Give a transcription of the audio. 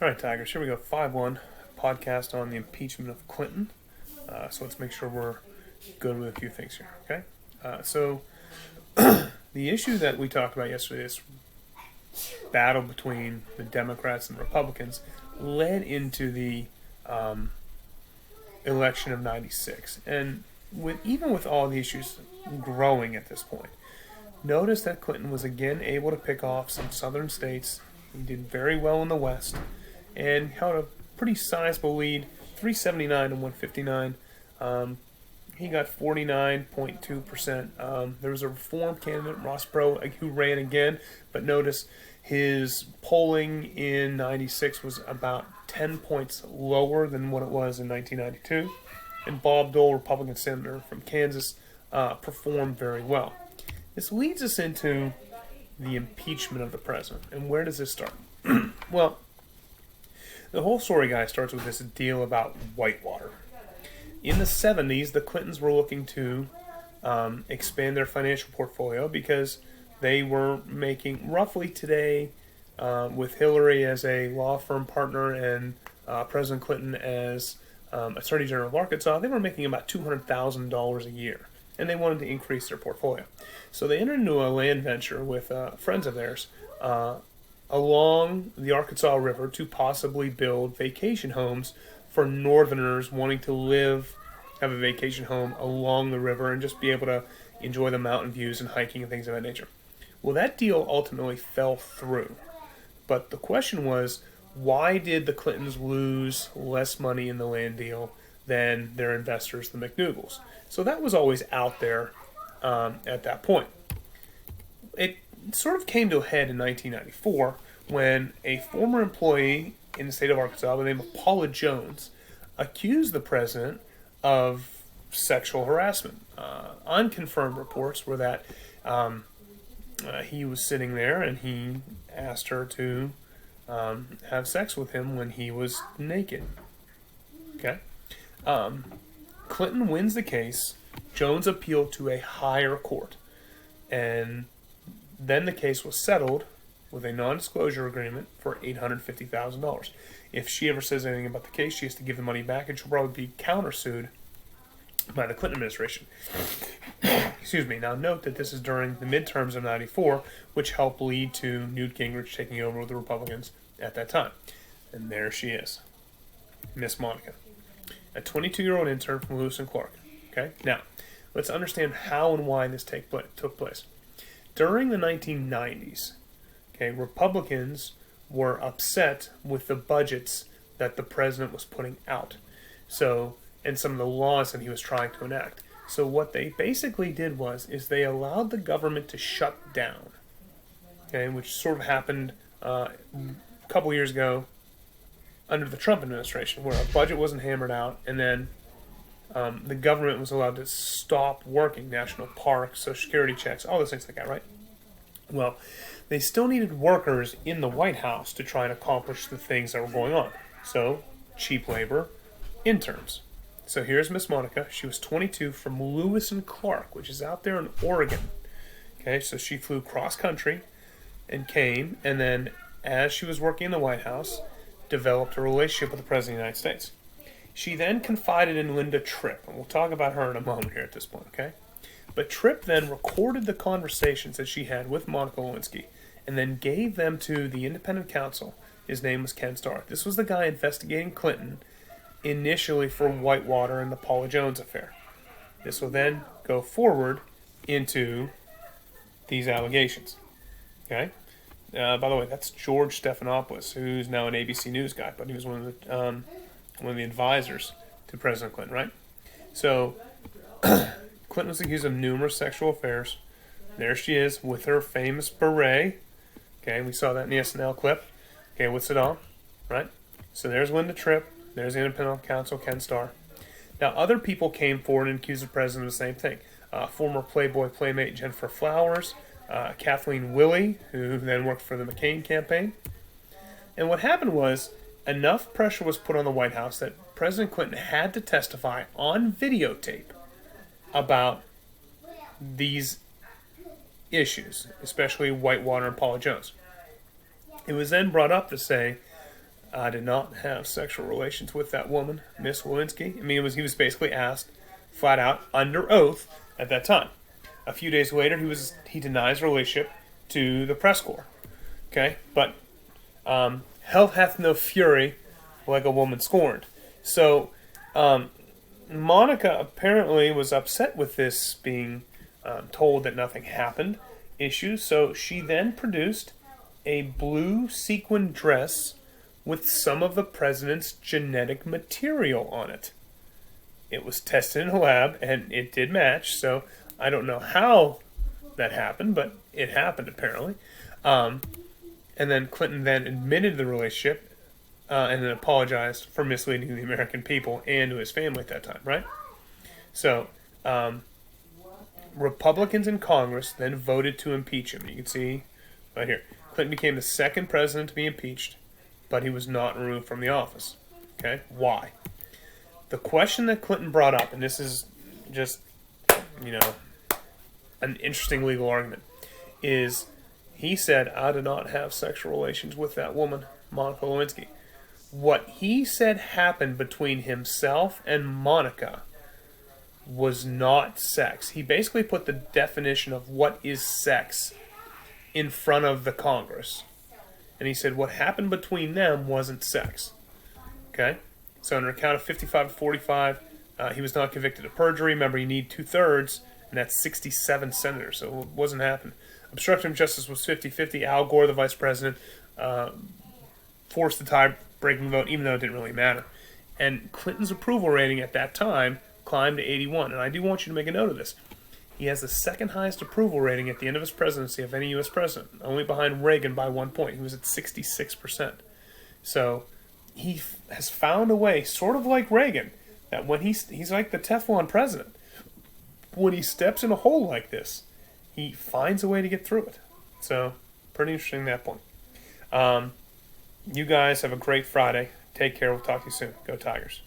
All right, Tigers, here we go. 5-1 podcast on the impeachment of Clinton. So let's make sure we're good with a few things here, okay? So the issue that we talked about yesterday, this battle between the Democrats and the Republicans, led into the election of 96. And even with all the issues growing at this point, notice that Clinton was again able to pick off some southern states. He did very well in the West and held a pretty sizable lead, 379 to 159. He got 49.2%. There was a reform candidate, Ross Perot, who ran again, but notice his polling in 96 was about 10 points lower than what it was in 1992. And Bob Dole, Republican senator from Kansas, performed very well. This leads us into the impeachment of the president. And where does this start? Well, the whole story, guys, starts with this deal about Whitewater. In the 70s, the Clintons were looking to expand their financial portfolio because they were making roughly today, with Hillary as a law firm partner and President Clinton as Attorney General of Arkansas, they were making about $200,000 a year. And they wanted to increase their portfolio. So they entered into a land venture with friends of theirs along the Arkansas River to possibly build vacation homes for Northerners wanting to have a vacation home along the river and just be able to enjoy the mountain views and hiking and things of that nature. Well, that deal ultimately fell through. But the question was, why did the Clintons lose less money in the land deal than their investors, the McDougalls? So that was always out there at that point. It sort of came to a head in 1994 when a former employee in the state of Arkansas by the name of Paula Jones accused the president of sexual harassment. Unconfirmed reports were that he was sitting there and he asked her to have sex with him when he was naked. Okay? Clinton wins the case. Jones appealed to a higher court. And then the case was settled with a non-disclosure agreement for $850,000. If she ever says anything about the case, she has to give the money back, and she'll probably be countersued by the Clinton administration. Excuse me. Now note that this is during the midterms of 94, which helped lead to Newt Gingrich taking over with the Republicans at that time. And there she is, Miss Monica, a 22-year-old intern from Lewis and Clark. Okay? Now, let's understand how and why this took place. During the 1990s, Republicans were upset with the budgets that the president was putting out. And some of the laws that he was trying to enact. So what they basically did is they allowed the government to shut down. Which sort of happened a couple years ago under the Trump administration, where a budget wasn't hammered out, and then the government was allowed to stop working, national parks, Social Security checks, all those things like that, right? Well, they still needed workers in the White House to try and accomplish the things that were going on. So, cheap labor, interns. So here's Miss Monica. She was 22 from Lewis and Clark, which is out there in Oregon. So she flew cross-country and came, and then as she was working in the White House, developed a relationship with the President of the United States. She then confided in Linda Tripp, and we'll talk about her in a moment here at this point, okay? But Tripp then recorded the conversations that she had with Monica Lewinsky and then gave them to the independent counsel. His name was Ken Starr. This was the guy investigating Clinton initially for Whitewater and the Paula Jones affair. This will then go forward into these allegations. Okay? By the way, that's George Stephanopoulos, who's now an ABC News guy, but he was one of the advisors to President Clinton, right? So Clinton was accused of numerous sexual affairs. There she is with her famous beret. Okay, we saw that in the SNL clip. Okay, with Saddam, right? So there's Linda Tripp. There's the independent counsel, Ken Starr. Now, other people came forward and accused the president of the same thing. Former Playboy playmate Jennifer Flowers, Kathleen Willey, who then worked for the McCain campaign. And what happened was enough pressure was put on the White House that President Clinton had to testify on videotape about these issues, especially Whitewater and Paula Jones. It was then brought up to say, I did not have sexual relations with that woman, Miss Lewinsky. I mean, he was basically asked flat out under oath at that time. A few days later, he denies relationship to the press corps. Okay, but hell hath no fury like a woman scorned. So Monica apparently was upset with this being told that nothing happened issue. So she then produced a blue sequin dress with some of the president's genetic material on it. It was tested in a lab, and it did match, so I don't know how that happened, but it happened apparently. And then Clinton then admitted the relationship and then apologized for misleading the American people and to his family at that time, right? So Republicans in Congress then voted to impeach him. You can see right here. Clinton became the second president to be impeached, but he was not removed from the office. Okay, why? The question that Clinton brought up, and this is just, an interesting legal argument, is he said, I did not have sexual relations with that woman, Monica Lewinsky. What he said happened between himself and Monica was not sex. He basically put the definition of what is sex in front of the Congress. And he said what happened between them wasn't sex. Okay? So under a count of 55 to 45, he was not convicted of perjury. Remember, you need 2/3, and that's 67 senators, so it wasn't happening. Obstruction of justice was 50-50. Al Gore, the vice president, forced the tie-breaking vote, even though it didn't really matter. And Clinton's approval rating at that time climbed to 81. And I do want you to make a note of this. He has the second highest approval rating at the end of his presidency of any U.S. president, only behind Reagan by 1 point. He was at 66%. So he has found a way, sort of like Reagan, that when he's like the Teflon president. When he steps in a hole like this, he finds a way to get through it. So, pretty interesting at that point. You guys have a great Friday. Take care. We'll talk to you soon. Go Tigers.